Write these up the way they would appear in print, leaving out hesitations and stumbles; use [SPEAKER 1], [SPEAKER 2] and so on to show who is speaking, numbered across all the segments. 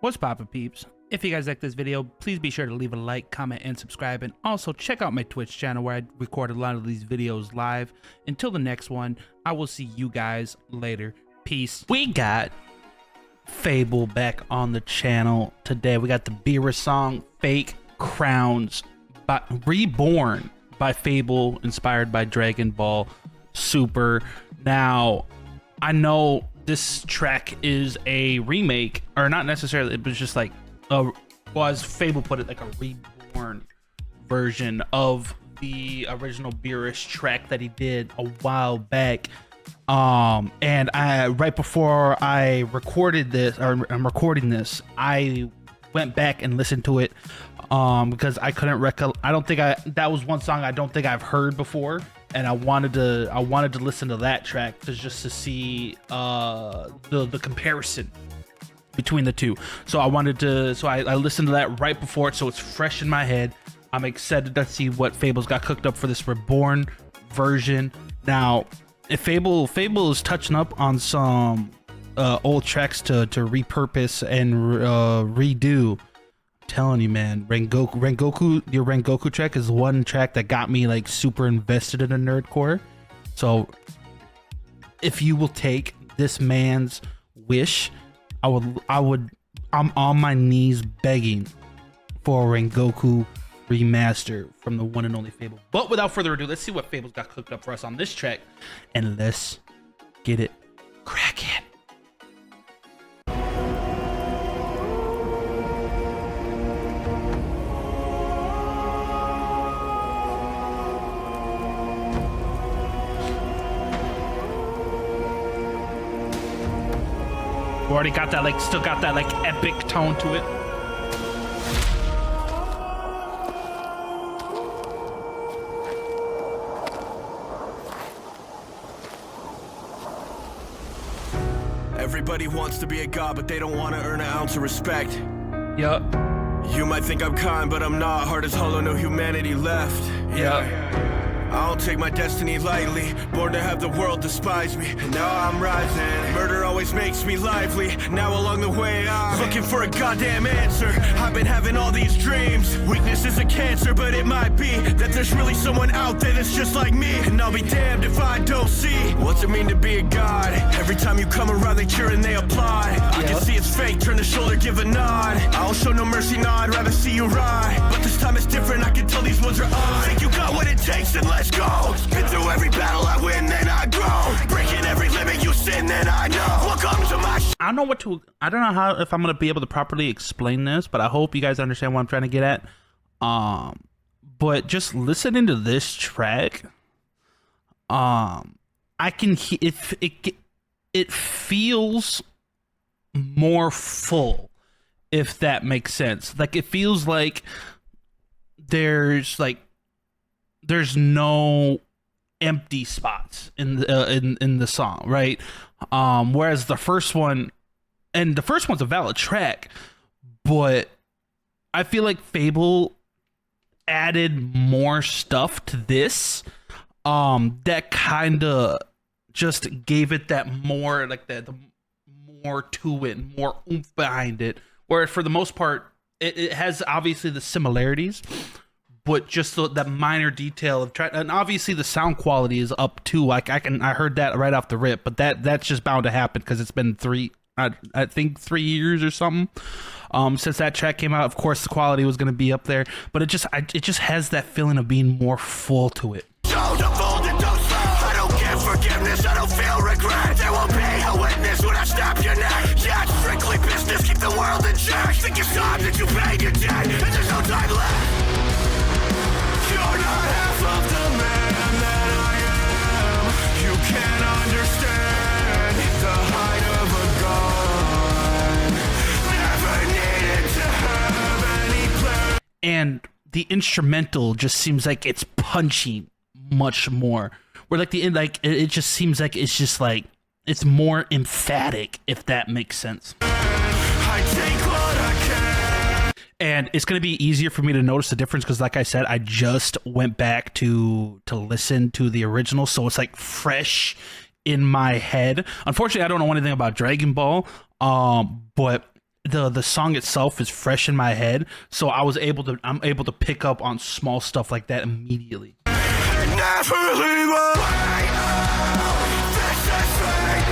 [SPEAKER 1] What's poppin', peeps? If you guys like this video, please be sure to leave a like, comment, and subscribe, and also check out my Twitch channel where I record a lot of these videos live. Until the next one, I will see you guys later. Peace. We got FabvL back on the channel today. We got the BEERUS song Fake Crowns by rebØrn by FabvL, inspired by Dragon Ball Super. Now, I know this track is a remake, or not necessarily, it was just like a, well, as FabvL put it, like a reborn version of the original BEERUS track that he did a while back. And right before I recorded this, or I'm recording this, I went back and listened to it because I couldn't that was one song I don't think I've heard before, and I wanted to listen to that track just to see the comparison between the two. So I listened to that right before it, so it's fresh in my head. I'm excited to see what FabvL's got cooked up for this rebØrn version. Now, if FabvL is touching up on some old tracks to repurpose and redo, I'm telling you, man, your Rengoku track is one track that got me like super invested in a Nerdcore. So if you will take this man's wish, I'm on my knees begging for a Rengoku remaster from the one and only FabvL. But without further ado, let's see what FabvL's got cooked up for us on this track, and let's get it cracking. We already got that, like, still got that, like, epic tone to it.
[SPEAKER 2] Everybody wants to be a god, but they don't want to earn an ounce of respect.
[SPEAKER 1] Yup.
[SPEAKER 2] You might think I'm kind, but I'm not. Heart is hollow, no humanity left.
[SPEAKER 1] Yeah.
[SPEAKER 2] I don't take my destiny lightly. Born to have the world despise me, and now I'm rising. Murder always makes me lively. Now along the way I'm looking for a goddamn answer. I've been having all these dreams. Weakness is a cancer, but it might be that there's really someone out there that's just like me. And I'll be damned if I don't see what's it mean to be a god. Every time you come around they cheer and they applaud. I can see it's fake, turn the shoulder, give a nod. I don't show no mercy, no, I'd rather see you ride. But this time it's different, I can tell these ones are on. Think you got what it takes, and let's go. Been through every battle, I win, then I grow. Breaking every limit, you sin, then I know. Welcome to my
[SPEAKER 1] I don't know if I'm gonna be able to properly explain this, but I hope you guys understand what I'm trying to get at. But just listening to this track, I can it feels more full, if that makes sense. Like, it feels like there's no empty spots in the song, right? Whereas the first one's a valid track, but I feel like FabvL added more stuff to this that kind of just gave it that more, like the more to it, more oomph behind it. Where for the most part, it has obviously the similarities, but just that minor detail of trying, and obviously the sound quality is up too. Like I heard that right off the rip, but that's just bound to happen because it's been I think 3 years or something since that track came out. Of course, the quality was going to be up there, but it just has that feeling of being more full to it.
[SPEAKER 2] I don't give forgiveness, I don't feel regret. There will be a witness when I snap your neck. Yeah, it's strictly business, keep the world in check. Think it's time that you pay your debt, and there's no time left. You're not half of the man that I am. You can't understand the height of a god. Never needed to have any plan.
[SPEAKER 1] And the instrumental just seems like it's punchy much more. Where like it just seems like it's more emphatic, if that makes sense.
[SPEAKER 2] I take what I can.
[SPEAKER 1] And it's going to be easier for me to notice the difference because, like I said, I just went back to listen to the original, so it's like fresh in my head. Unfortunately, I don't know anything about Dragon Ball, but the song itself is fresh in my head, so I'm able to pick up on small stuff like that immediately.
[SPEAKER 2] Never leave away. This is fate.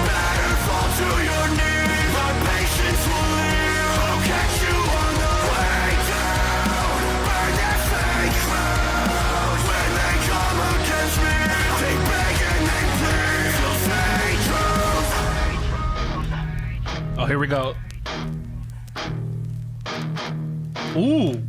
[SPEAKER 2] Better fall to your knees. My patience will leave. I'll catch you on the way down. Burn that fake clouds. When they come against me, they beg and they plead. Still stay true.
[SPEAKER 1] Oh, here we go. Ooh.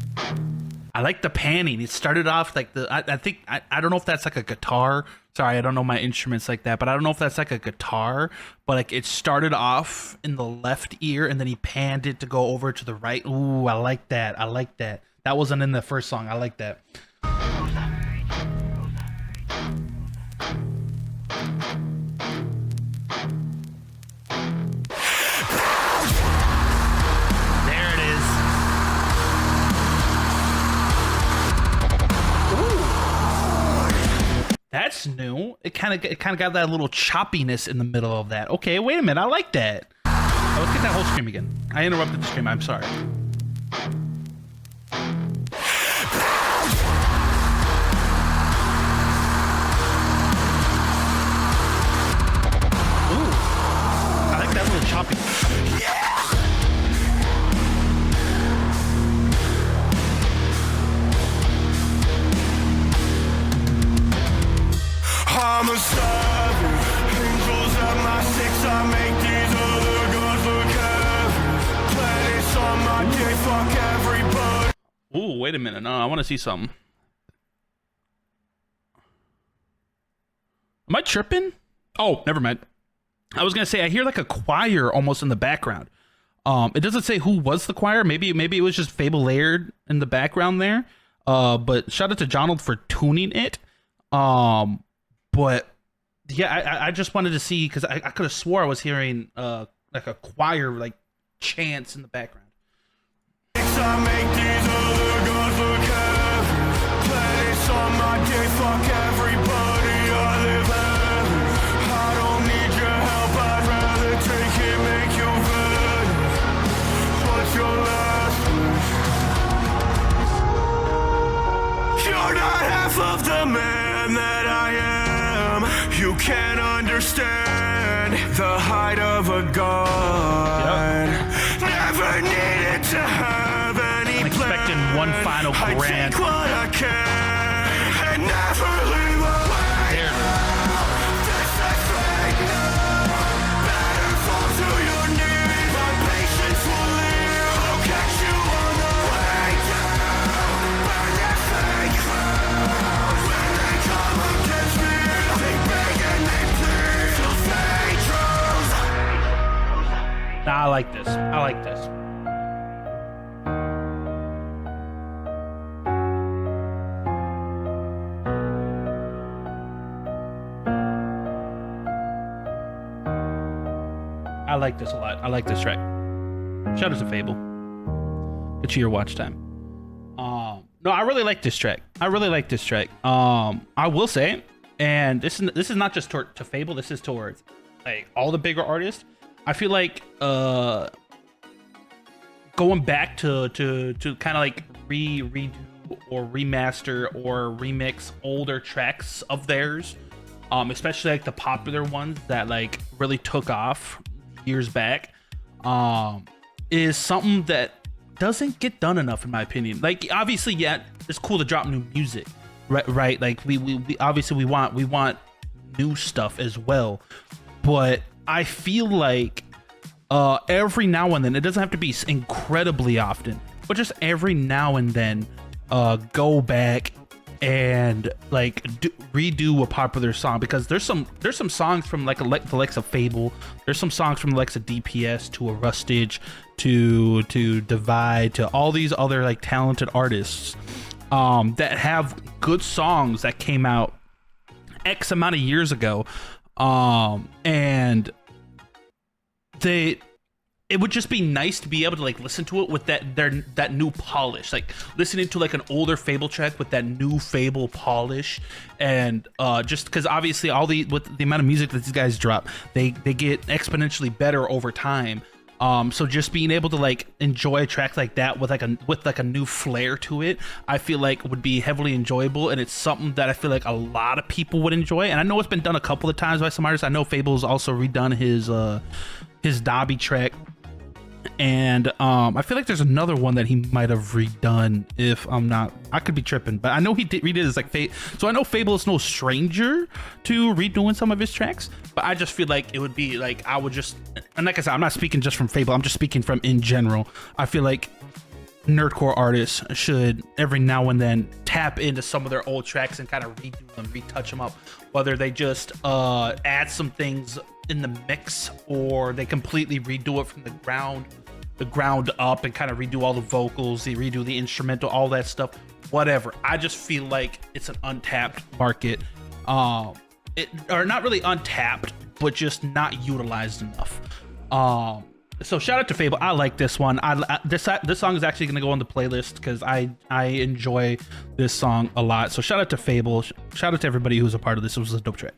[SPEAKER 1] I like the panning. It started off like I think I don't know if that's like a guitar. Sorry, I don't know my instruments like that, but I don't know if that's like a guitar. But like it started off in the left ear and then he panned it to go over to the right. Ooh, I like that. I like that. That wasn't in the first song. I like that. That's new. It kind of got that little choppiness in the middle of that. Okay, wait a minute. I like that. Oh, let's get that whole scream again. I interrupted the scream. I'm sorry. Ooh, I like that little choppiness. Yeah.
[SPEAKER 2] I'm a savage. Angels at my six. I make these other gods look heavy. Planets on my dick. Fuck everybody.
[SPEAKER 1] Ooh, wait a minute. No, I want to see something. Am I tripping? Oh, never mind. I was gonna say I hear like a choir almost in the background. It doesn't say who was the choir. Maybe it was just FabvL layered in the background there. But shout out to Jonald for tuning it. But yeah, I just wanted to see because I could have swore I was hearing like a choir like chants in the background.
[SPEAKER 2] I make these other gods look heavy. Planets on my dick. Fuck everybody. I live heavy. I don't need your help. I'd rather take it, make you better. What's your last wish? You're not half of the man that I am. You can't understand the height of a god. Yep. Never needed to have any
[SPEAKER 1] I'm expecting one final grand.
[SPEAKER 2] I take what I can and never leave away.
[SPEAKER 1] There.
[SPEAKER 2] This is fate. Better fall to your knees. My patience will leave. I'll catch you on the way down. Burn that fake clouds. When they come against me, they beg and they plead. Still stay true.
[SPEAKER 1] Nah, I like this. I like this. I like this a lot. I like this track. Shout out to FabvL. Get you your watch time. No, I really like this track. I will say, and this is not just to FabvL. This is towards like all the bigger artists. I feel like going back to kind of like redo or remaster or remix older tracks of theirs, especially like the popular ones that like really took off years back, is something that doesn't get done enough in my opinion. Like obviously, yeah, it's cool to drop new music, right? Like we obviously we want new stuff as well, but I feel like every now and then, it doesn't have to be incredibly often, but just every now and then, go back and like redo a popular song, because there's some songs from like the likes of FabvL, there's some songs from the likes of DPS to a Rustage to Divide to all these other like talented artists that have good songs that came out X amount of years ago, and it would just be nice to be able to like listen to it with that new polish, like listening to like an older FabvL track with that new FabvL polish, and just because obviously with the amount of music that these guys drop, they get exponentially better over time. So just being able to like enjoy a track like that with like a new flair to it, I feel like would be heavily enjoyable, and it's something that I feel like a lot of people would enjoy. And I know it's been done a couple of times by some artists. I know FabvL's also redone his Dobby track. And I feel like there's another one that he might have redone. If I'm not, I could be tripping, but I know he redid his like so I know FabvL is no stranger to redoing some of his tracks, but I just feel like it would be like, I would just, and like I said, I'm not speaking just from FabvL, I'm just speaking from in general. I feel like nerdcore artists should every now and then tap into some of their old tracks and kind of redo them, retouch them up, whether they just add some things in the mix or they completely redo it from the ground up and kind of redo all the vocals, they redo the instrumental, all that stuff, whatever. I just feel like it's an untapped market, or not really untapped, but just not utilized enough. So shout out to FabvL. I like this one. This song is actually gonna go on the playlist because I enjoy this song a lot. So shout out to FabvL. Shout out to everybody who's a part of this. It was a dope track.